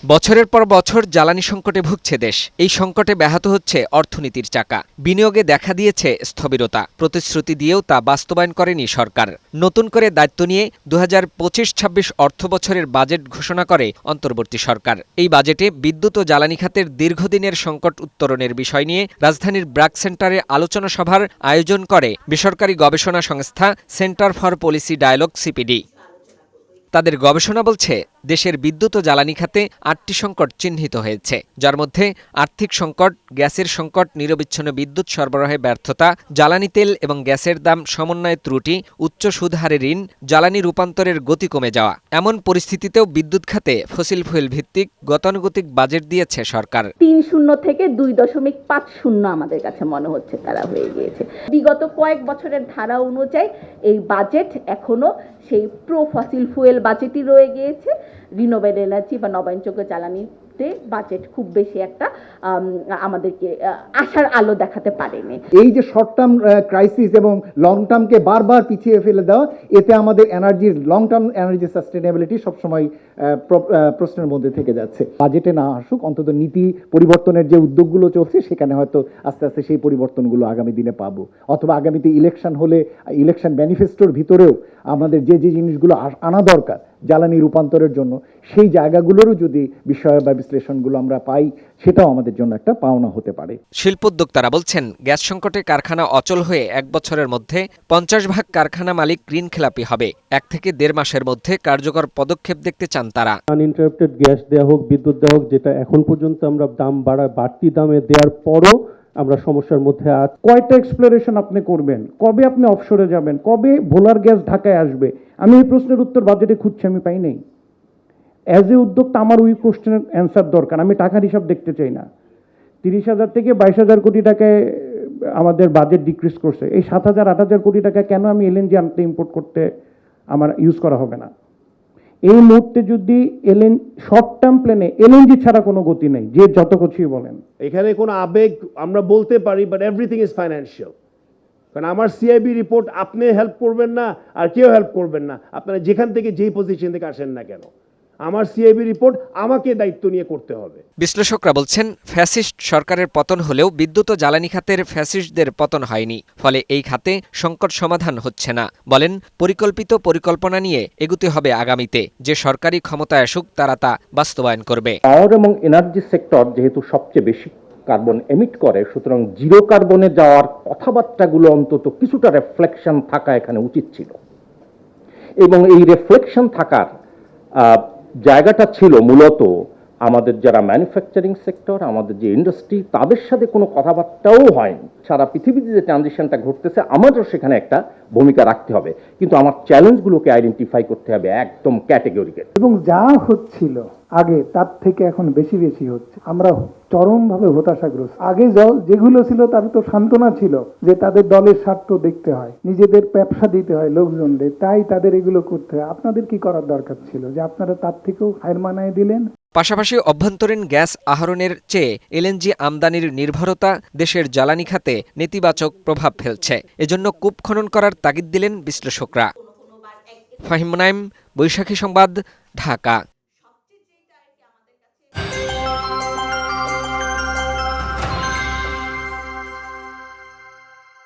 বছরের পর বছর জ্বালানি সংকটে ভুগছে দেশ। এই সংকটে ব্যাহত হচ্ছে অর্থনীতির চাকা। বিনিয়োগে দেখা দিয়েছে স্থবিরতা। প্রতিশ্রুতি দিয়েও তা বাস্তবায়ন করেনি সরকার। নতুন করে দায়িত্ব নিয়ে ২০২৫-২৬ অর্থবছরের বাজেট ঘোষণা করে অন্তর্বর্তী সরকার। এই বাজেটে বিদ্যুৎ ও জ্বালানি খাতের দীর্ঘদিনের সংকট উত্তরণের বিষয় নিয়ে রাজধানীর ব্র্যাক সেন্টারে আলোচনা সভার আয়োজন করে বেসরকারি গবেষণা সংস্থা Centre for Policy Dialogue CPD. তাদের গবেষণা বলছে, দেশের বিদ্যুৎ ও জ্বালানি খাতে ৮টি সংকট চিহ্নিত হয়েছে, যার মধ্যে আর্থিক সংকট, গ্যাসের সংকট, নিরবিচ্ছিন্ন বিদ্যুৎ সরবরাহে ব্যর্থতা, জ্বালানি তেল এবং গ্যাসের দাম সমন্বয়ে ত্রুটি, উচ্চ সুদহারে ঋণ, জ্বালানি রূপান্তরের গতি কমে যাওয়া। এমন পরিস্থিতিতেও বিদ্যুৎ খাতে ফসিল ফুয়েল ভিত্তিক গতানুগতিক বাজেট দিয়েছে সরকার। ৩-০ থেকে ২.৫০ আমাদের কাছে মনে হচ্ছে তারা হয়ে গিয়েছে। বিগত কয়েক বছরের ধারা অনুযায়ী এই বাজেট এখনো সেই প্রো ফসিল ফুয়েল বাজেটই রয়ে গিয়েছে। রিনোভেবল এনার্জি বা নবায়নযোগ্য জ্বালানিতে বাজেট খুব বেশি একটা আমাদেরকে আশার আলো দেখাতে পারেনি। এই যে শর্ট টার্ম ক্রাইসিস এবং লং টার্মকে বারবার পিছিয়ে ফেলে দেওয়া, এতে আমাদের এনার্জির লং টার্ম এনার্জি সাস্টেনেবিলিটি সবসময় প্রশ্নের মধ্যে থেকে যাচ্ছে। বাজেটে না আসুক, অন্তত নীতি পরিবর্তনের যে উদ্যোগগুলো চলছে সেখানে হয়তো আস্তে আস্তে সেই পরিবর্তনগুলো আগামী দিনে পাবো, অথবা আগামীতে ইলেকশন হলে ইলেকশন ম্যানিফেস্টোর ভিতরেও আমাদের যে যে জিনিসগুলো আনা দরকার জ্বালানি রূপান্তরের জন্য, সেই জায়গাগুলোরও যদি বিষয় বা বিশ্লেষণগুলো আমরা পাই, সেটাও আমাদের জন্য একটা পাওনা হতে পারে। শিল্পোদ্যোক্তারা বলছেন, গ্যাস সংকটে কারখানা অচল হয়ে ১ বছরের মধ্যে ৫০% কারখানা মালিক ঋণখেলাপি হবে। ১ থেকে ১.৫ মাসের মধ্যে কার্যকর পদক্ষেপ দেখতে চান তারা। আনইন্টারাপ্টেড গ্যাস দেওয়া হোক, বিদ্যুৎ দেওয়া হোক, যেটা এখন পর্যন্ত আমরা দাম বাড়তি দামে দেওয়ার পরও আমরা সমস্যার মধ্যে আছি। কয়টা এক্সপ্লোরেশন আপনি করবেন, কবে আপনি অফশোরে যাবেন, কবে ভোলার গ্যাস ঢাকায় আসবে? আমি এই প্রশ্নের উত্তর বাজেটে খুঁজছি, আমি পাই নাই। অ্যাজ এ উদ্যোক্তা আমার ওই কোশ্চেনের অ্যান্সার দরকার। আমি টাকার হিসাব দেখতে চাই না। ৩০,০০০ থেকে ২২,০০০ কোটি টাকায় আমাদের বাজেট ডিক্রিজ করছে। এই ৭,০০০-৮,০০০ কোটি টাকা কেন আমি এলএনজি আনতে ইম্পোর্ট করতে আমার ইউজ করা হবে না? এই মুহূর্তে যদি শর্ট টার্ম প্ল্যানে এলএনজি ছাড়া কোনো গতি নেই, যে যত কিছুই বলেন। এখানে কোনো আবেগ আমরা বলতে পারি, বাট এভরিথিং ইজ ফাইন্যান্সিয়াল। কারণ আমার সিআইবি রিপোর্ট আপনি হেল্প করবেন না, আর কেউ হেল্প করবেন না, আপনারা যেখান থেকে যেই পজিশন থেকে আসেন না কেন। আমার সিআইবি রিপোর্ট আমাকে দায়িত্ব নিয়ে করতে হবে। বিশ্লেষকরা বলছেন, ফ্যাসিস্ট সরকারের পতন হলেও বিদ্যুৎ ও জ্বালানি খাতের ফ্যাসিস্টদের পতন হয়নি। ফলে এই খাতে সংকট সমাধান হচ্ছে না। বলেন, পরিকল্পিত পরিকল্পনা নিয়ে এগুতে হবে আগামীতে। যে সরকারি ক্ষমতায় আসুক তারা তা বাস্তবায়ন করবে। পাওয়ার এবং এনার্জি সেক্টর যেহেতু সবচেয়ে বেশি কার্বন এমিট করে, সুতরাং জিরো কার্বনে যাওয়ার কথাবার্তাগুলো অন্তত কিছুটা রিফ্লেকশন থাকা এখানে উচিত ছিল। এবং এই রিফ্লেকশন থাকার জায়গাটা ছিল মূলত আমাদের যারা ম্যানুফ্যাকচারিং সেক্টর, আমাদের যে ইন্ডাস্ট্রি, তাদের সাথে কোনো কথাবার্তাও হয়নি। সারা পৃথিবীতে যে ট্রানজিশনটা ঘটতেছে আমাদেরও সেখানে একটা ভূমিকা রাখতে হবে, কিন্তু আমার চ্যালেঞ্জগুলোকে আইডেন্টিফাই করতে হবে একদম ক্যাটেগরিক্যাল। এবং যা হচ্ছিল আগে তার থেকে এখন বেশি বেশি হচ্ছে। আমরা চরমভাবে হতাশাগ্রস্ত। আগে যেগুলো ছিল তার তো সান্ত্বনা ছিল যে তাদের দলের স্বার্থ দেখতে হয়, নিজেদের ব্যবসা দিতে হয় লোকজনদের, তাই তাদের এগুলো করতে হয়। আপনাদের কি করার দরকার ছিল যে আপনারা তার থেকেও হার মানায় দিলেন? পাশাপাশি অভ্যন্তরীণ গ্যাস আহরণের চেয়ে এলএনজি আমদানির নির্ভরতা দেশের জ্বালানি খাতে নেতিবাচক প্রভাব ফেলছে। এজন্য কূপ খনন করার তাগিদ দিলেন বিশ্লেষকরা। ফাহিম মুনাইম, বৈশাখী সংবাদ, ঢাকা।